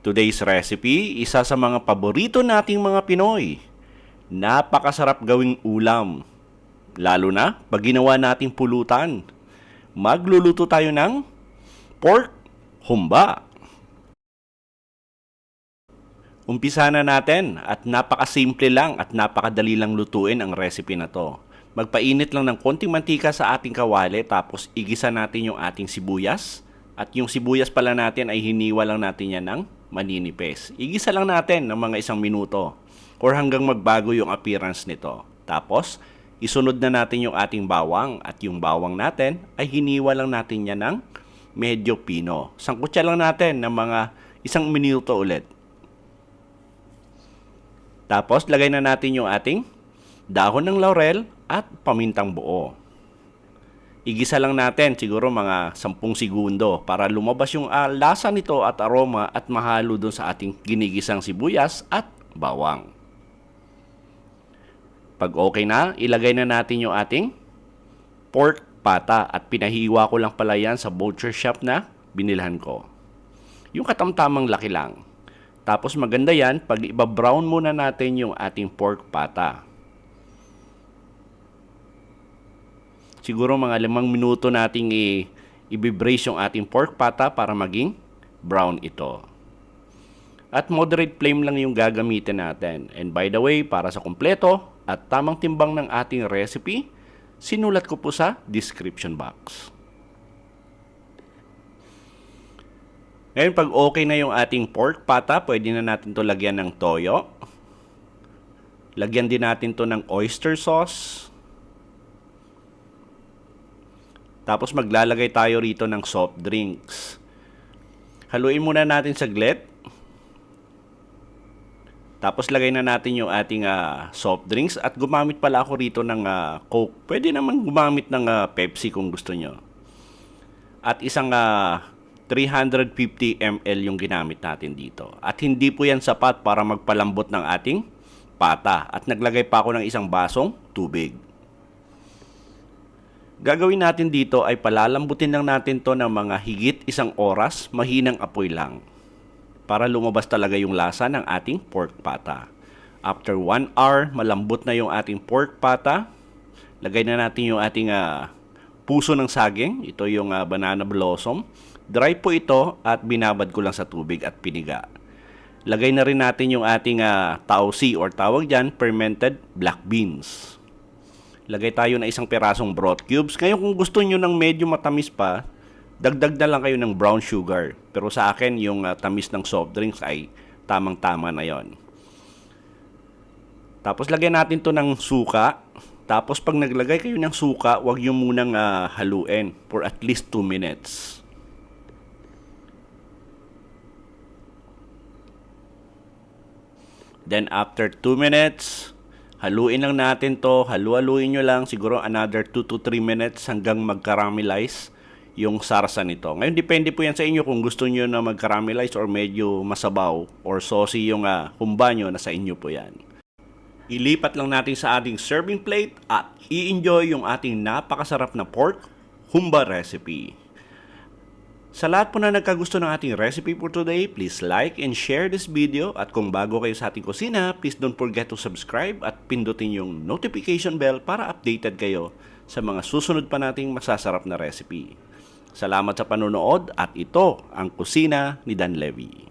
Today's recipe, isa sa mga paborito nating mga Pinoy. Napakasarap gawing ulam, lalo na pag ginawa nating pulutan. Magluluto tayo ng pork humba. Umpisa na natin at napakasimple lang at napakadali lang lutuin ang recipe na to. Magpainit lang ng konting mantika sa ating kawali tapos igisa natin yung ating sibuyas. At yung sibuyas pala natin ay hiniwa lang natin yan ng maninipis. Igisa lang natin ng mga 1 minuto or hanggang magbago yung appearance nito. Tapos, isunod na natin yung ating bawang at yung bawang natin ay hiniwa lang natin yan ng medyo pino. Sangkutsa lang natin ng mga 1 minuto ulit. Tapos, lagay na natin yung ating dahon ng laurel at pamintang buo. Igisa lang natin siguro mga 10 segundo para lumabas yung lasa nito at aroma at mahalo dun sa ating ginigisang sibuyas at bawang. Pag okay na, ilagay na natin yung ating pork pata at pinahiwa ko lang pala yan sa butcher shop na binilhan ko. Yung katamtamang laki lang. Tapos maganda yan pag iba-brown muna natin yung ating pork pata. Siguro mga 5 minuto nating i-braise yung ating pork pata para maging brown ito. At moderate flame lang yung gagamitin natin. And by the way, para sa kumpleto at tamang timbang ng ating recipe, sinulat ko po sa description box. Ngayon, pag okay na yung ating pork pata, pwede na natin to lagyan ng toyo. Lagyan din natin to ng oyster sauce. Tapos maglalagay tayo rito ng soft drinks. Haluin muna natin saglit. Tapos lagay na natin yung ating soft drinks at gumamit pala ako rito ng Coke. Pwede naman gumamit ng Pepsi kung gusto nyo. At isang 350 ml yung ginamit natin dito. At hindi po yan sapat para magpalambot ng ating pata. At naglagay pa ako ng 1 basong tubig. Gagawin natin dito ay palalambutin lang natin to ng mga higit 1 oras, mahinang apoy lang. Para lumabas talaga yung lasa ng ating pork pata. After 1 hour, malambot na yung ating pork pata. Lagay na natin yung ating puso ng saging. Ito yung banana blossom. Dry po ito at binabad ko lang sa tubig at piniga. Lagay na rin natin yung ating tausi or tawag dyan, fermented black beans. Lagay tayo na 1 pirasong broth cubes. Ngayon kung gusto nyo ng medyo matamis pa, dagdag na lang kayo ng brown sugar. Pero sa akin, yung tamis ng soft drinks ay tamang-tama na yon. Tapos lagyan natin to ng suka. Tapos pag naglagay kayo ng suka, huwag nyo munang haluin for at least 2 minutes. Then after 2 minutes, haluin lang natin to, halu-haluin nyo lang siguro another 2 to 3 minutes hanggang mag-caramelize yung sarsa nito. Ngayon, depende po yan sa inyo kung gusto nyo na mag-caramelize or medyo masabaw or saucy yung humba nyo, nasa inyo po yan. Ilipat lang natin sa ating serving plate at i-enjoy yung ating napakasarap na pork humba recipe. Sa lahat po na nagkagusto ng ating recipe for today, please like and share this video. At kung bago kayo sa ating kusina, please don't forget to subscribe at pindutin yung notification bell para updated kayo sa mga susunod pa nating masasarap na recipe. Salamat sa panonood at ito ang kusina ni Dan Levy.